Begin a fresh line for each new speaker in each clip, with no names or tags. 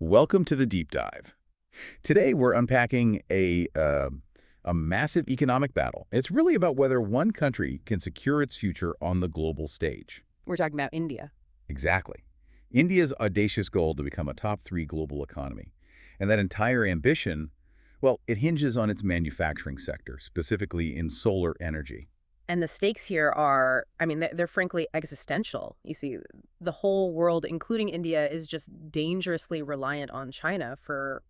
Welcome to the deep dive. Today we're unpacking a massive economic battle. It's really about whether one country can secure its future on the global stage.
We're talking about India.
Exactly. India's audacious goal to become a top 3 global economy. And that entire ambition, well, it hinges on its manufacturing sector, specifically in solar energy.
And the stakes here are, they're frankly existential. You see, the whole world, including India, is just dangerously reliant on China for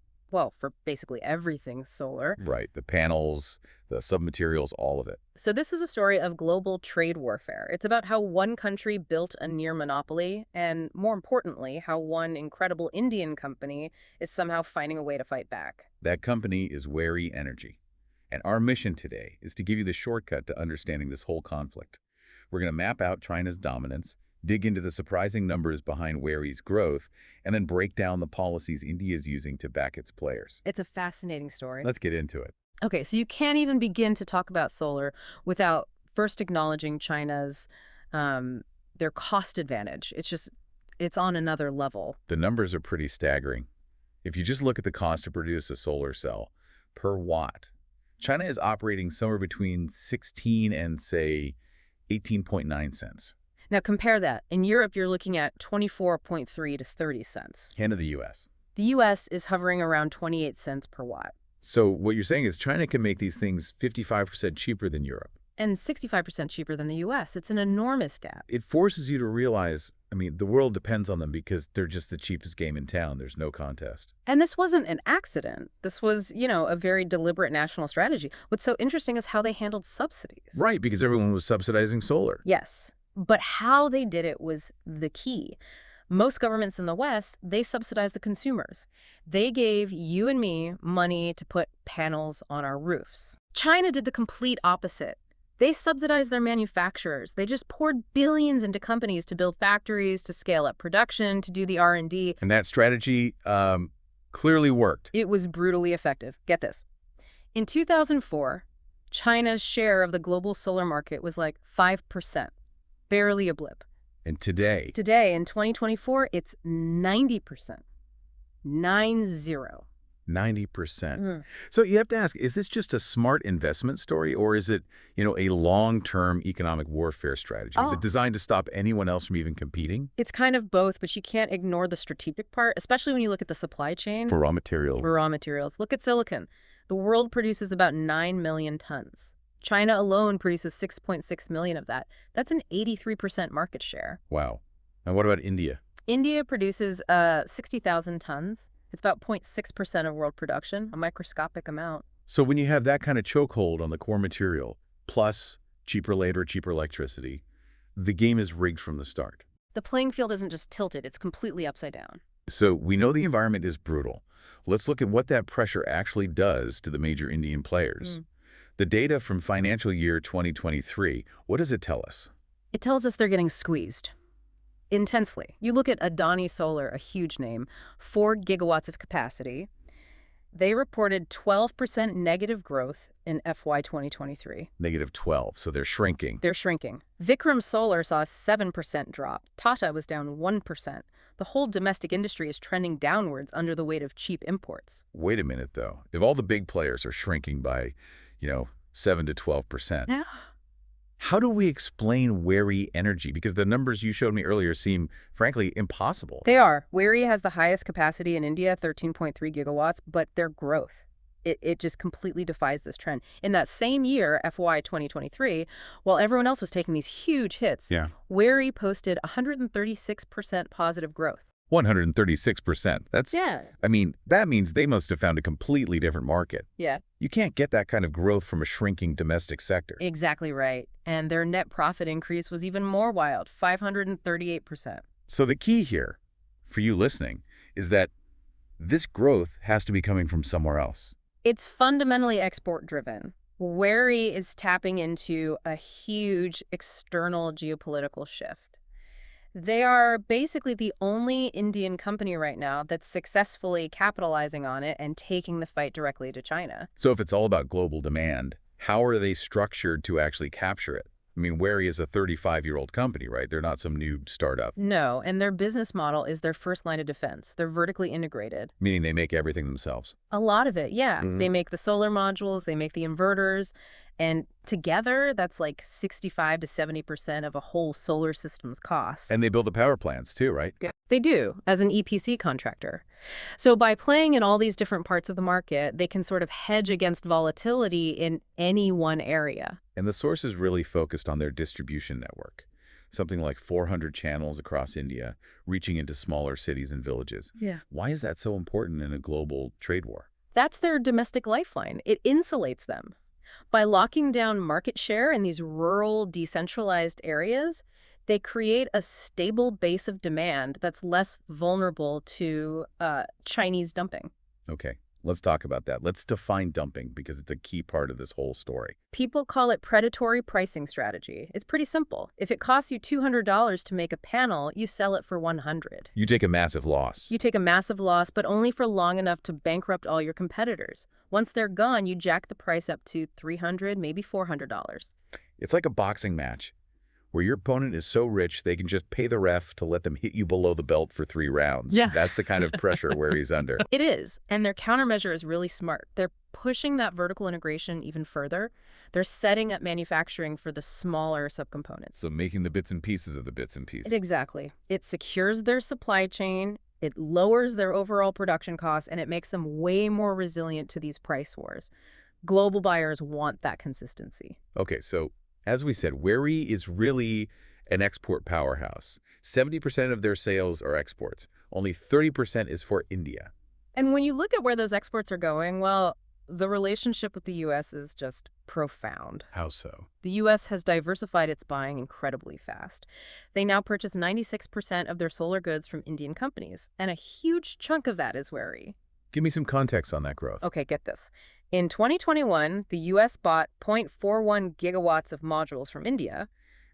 basically everything solar.
Right. The panels, the submaterials, all of it.
So this is a story of global trade warfare. It's about how one country built a near monopoly, and more importantly, how one incredible Indian company is somehow finding a way to fight back.
That company is Wary Energy. And our mission today is to give you the shortcut to understanding this whole conflict. We're going to map out China's dominance, dig into the surprising numbers behind Wary's growth, and then break down the policies India is using to back its players.
It's a fascinating story.
Let's get into it.
Okay, so you can't even begin to talk about solar without first acknowledging China's, their cost advantage. It's on another level.
The numbers are pretty staggering. If you just look at the cost to produce a solar cell per watt, China is operating somewhere between 16 and, say, 18.9 cents.
Now compare that. In Europe, you're looking at 24.3 to 30 cents.
And to the U.S.
The U.S. is hovering around 28 cents per watt.
So what you're saying is China can make these things 55% cheaper than Europe.
And 65% cheaper than the U.S. It's an enormous gap.
It forces you to realize, the world depends on them because they're just the cheapest game in town. There's no contest.
And this wasn't an accident. This was, a very deliberate national strategy. What's so interesting is how they handled subsidies.
Right, because everyone was subsidizing solar.
Yes, but how they did it was the key. Most governments in the West, they subsidized the consumers. They gave you and me money to put panels on our roofs. China did the complete opposite. They subsidized their manufacturers. They just poured billions into companies to build factories, to scale up production, to do the R&D.
And that strategy clearly worked.
It was brutally effective. Get this. In 2004, China's share of the global solar market was like 5%, barely a blip.
And today?
Today, in 2024, it's 90%. 90.
90%. So you have to ask, is this just a smart investment story, or is it, a long-term economic warfare strategy? Is it designed to stop anyone else from even competing?
It's kind of both, but you can't ignore the strategic part, especially when you look at the supply chain.
For raw material.
For raw materials. Look at silicon. The world produces about 9 million tons. China alone produces 6.6 million of that. That's an 83% market share.
Wow. And what about India?
India produces 60,000 tons. It's about 0.6% of world production, a microscopic amount.
So when you have that kind of chokehold on the core material, plus cheaper labor, cheaper electricity, the game is rigged from the start.
The playing field isn't just tilted, it's completely upside down.
So we know the environment is brutal. Let's look at what that pressure actually does to the major Indian players. The data from financial year 2023, what does it tell us?
It tells us they're getting squeezed. Intensely. You look at Adani Solar, a huge name, 4 gigawatts of capacity. They reported 12% negative growth in FY 2023.
Negative 12, so they're shrinking.
They're shrinking. Vikram Solar saw a 7% drop. Tata was down 1%. The whole domestic industry is trending downwards under the weight of cheap imports.
Wait a minute, though. If all the big players are shrinking by, 7 to 12%.
Yeah.
How do we explain Wary Energy? Because the numbers you showed me earlier seem, frankly, impossible.
They are. Wary has the highest capacity in India, 13.3 gigawatts, but their growth, it just completely defies this trend. In that same year, FY 2023, while everyone else was taking these huge hits, Wary posted 136% positive growth.
136%. That means they must have found a completely different market.
Yeah.
You can't get that kind of growth from a shrinking domestic sector.
Exactly right. And their net profit increase was even more wild, 538%.
So the key here, for you listening, is that this growth has to be coming from somewhere else.
It's fundamentally export-driven. Wary is tapping into a huge external geopolitical shift. They are basically the only Indian company right now that's successfully capitalizing on it and taking the fight directly to China.
So if it's all about global demand, how are they structured to actually capture it? I mean, Wary is a 35-year-old company, right? They're not some new startup,
No, and their business model is their first line of defense. They're vertically integrated.
meaning they make everything themselves.
A lot of it, yeah.
Mhm.
They make the solar modules, they make the inverters, and together that's like 65 to 70% of a whole solar system's cost.
And they build the power plants too, right?
Yeah. They do, as an EPC contractor. So by playing in all these different parts of the market, they can sort of hedge against volatility in any one area.
And the source is really focused on their distribution network, something like 400 channels across India, reaching into smaller cities and villages.
Yeah.
Why is that so important in a global trade war?
That's their domestic lifeline. It insulates them. By locking down market share in these rural, decentralized areas, they create a stable base of demand that's less vulnerable to Chinese dumping.
Okay, let's talk about that. Let's define dumping because it's a key part of this whole story.
People call it predatory pricing strategy. It's pretty simple. If it costs you $200 to make a panel, you sell it for $100.
You take a massive loss.
You take a massive loss, but only for long enough to bankrupt all your competitors. Once they're gone, you jack the price up to $300, maybe $400.
It's like a boxing match where your opponent is so rich they can just pay the ref to let them hit you below the belt for 3 rounds.
Yeah.
That's the kind of pressure where he's under.
It is, and their countermeasure is really smart. They're pushing that vertical integration even further. They're setting up manufacturing for the smaller subcomponents.
So making the bits and pieces of the bits and pieces.
Exactly. It secures their supply chain, it lowers their overall production costs, and it makes them way more resilient to these price wars. Global buyers want that consistency.
Okay, so as we said, Wary is really an export powerhouse. 70% of their sales are exports. Only 30% is for India.
And when you look at where those exports are going, well, the relationship with the U.S. is just profound.
How so?
The U.S. has diversified its buying incredibly fast. They now purchase 96% of their solar goods from Indian companies, and a huge chunk of that is Wary.
Give me some context on that growth.
Okay, get this. In 2021, the U.S. bought 0.41 gigawatts of modules from India.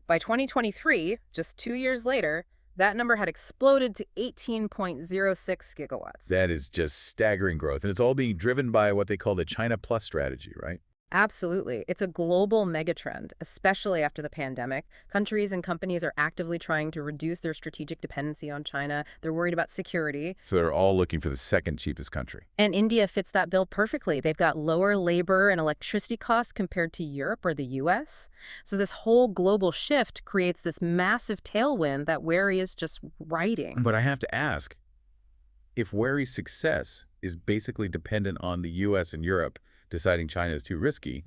By 2023, just 2 years later, that number had exploded to 18.06 gigawatts.
That is just staggering growth, and it's all being driven by what they call the China Plus strategy, right?
Absolutely. It's a global megatrend, especially after the pandemic. Countries and companies are actively trying to reduce their strategic dependency on China. They're worried about security.
So they're all looking for the second cheapest country.
And India fits that bill perfectly. They've got lower labor and electricity costs compared to Europe or the U.S. So this whole global shift creates this massive tailwind that Wary is just riding.
But I have to ask, if Wary's success is basically dependent on the U.S. and Europe deciding China is too risky,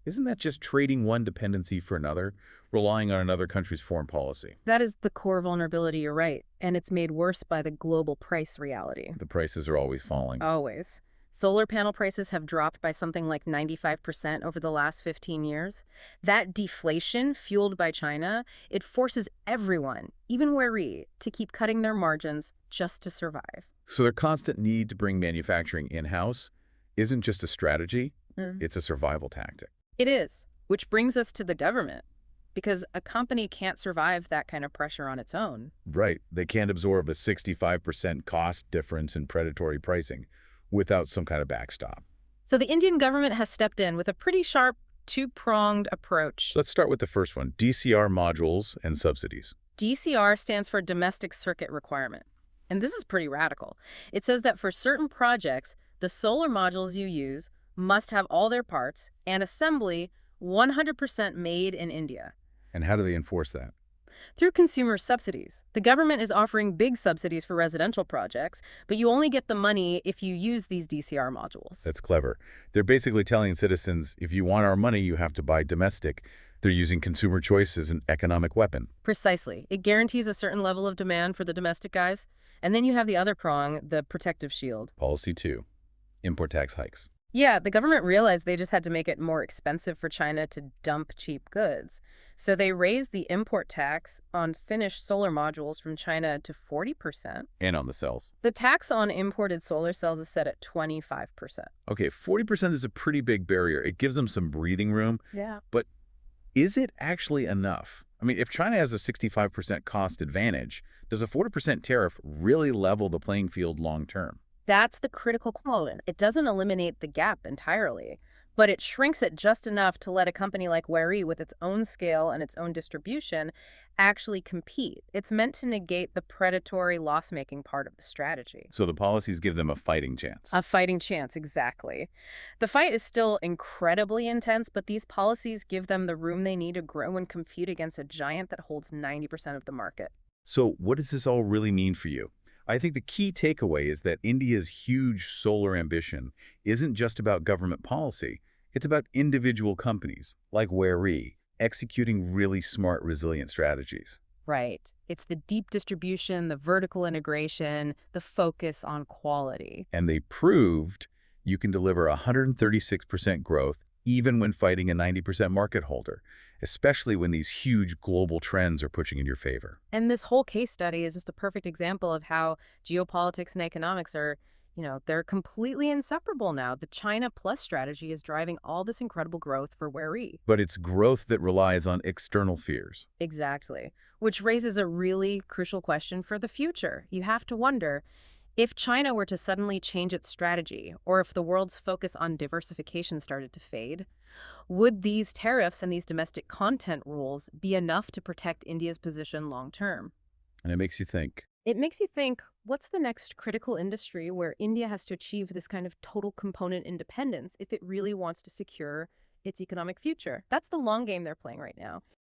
isn't that just trading one dependency for another, relying on another country's foreign policy?
That is the core vulnerability, you're right. And it's made worse by the global price reality.
The prices are always falling.
Always. Solar panel prices have dropped by something like 95% over the last 15 years. That deflation, fueled by China, it forces everyone, even Wary, to keep cutting their margins just to survive.
So their constant need to bring manufacturing in-house isn't just a strategy, it's a survival tactic.
It is, which brings us to the government, because a company can't survive that kind of pressure on its own.
Right. They can't absorb a 65% cost difference in predatory pricing without some kind of backstop.
So the Indian government has stepped in with a pretty sharp, two-pronged approach.
Let's start with the first one, DCR modules and subsidies.
DCR stands for Domestic Circuit Requirement. And this is pretty radical. It says that for certain projects, the solar modules you use must have all their parts and assembly 100% made in India.
And how do they enforce that?
Through consumer subsidies. The government is offering big subsidies for residential projects, but you only get the money if you use these DCR modules.
That's clever. They're basically telling citizens, if you want our money, you have to buy domestic. They're using consumer choice as an economic weapon.
Precisely. It guarantees a certain level of demand for the domestic guys. And then you have the other prong, the protective shield.
Policy 2, import tax hikes.
Yeah, the government realized they just had to make it more expensive for China to dump cheap goods. So they raised the import tax on finished solar modules from China to 40%.
And on the cells.
The tax on imported solar cells is set at 25%.
Okay, 40% is a pretty big barrier. It gives them some breathing room.
Yeah.
But is it actually enough? I mean, if China has a 65% cost advantage, does a 40% tariff really level the playing field long term?
That's the critical component. It doesn't eliminate the gap entirely, but it shrinks it just enough to let a company like Wary, with its own scale and its own distribution, actually compete. It's meant to negate the predatory loss-making part of the strategy.
So the policies give them a fighting chance.
A fighting chance, exactly. The fight is still incredibly intense, but these policies give them the room they need to grow and compete against a giant that holds 90% of the market.
So what does this all really mean for you? I think the key takeaway is that India's huge solar ambition isn't just about government policy. It's about individual companies, like Wary, executing really smart, resilient strategies.
Right. It's the deep distribution, the vertical integration, the focus on quality.
And they proved you can deliver 136% growth even when fighting a 90% market holder, especially when these huge global trends are pushing in your favor.
And this whole case study is just a perfect example of how geopolitics and economics are, they're completely inseparable now. The China Plus strategy is driving all this incredible growth for Wary.
But it's growth that relies on external fears.
Exactly. Which raises a really crucial question for the future. You have to wonder, if China were to suddenly change its strategy, or if the world's focus on diversification started to fade, would these tariffs and these domestic content rules be enough to protect India's position long term?
And it makes you think.
It makes you think, what's the next critical industry where India has to achieve this kind of total component independence if it really wants to secure its economic future? That's the long game they're playing right now.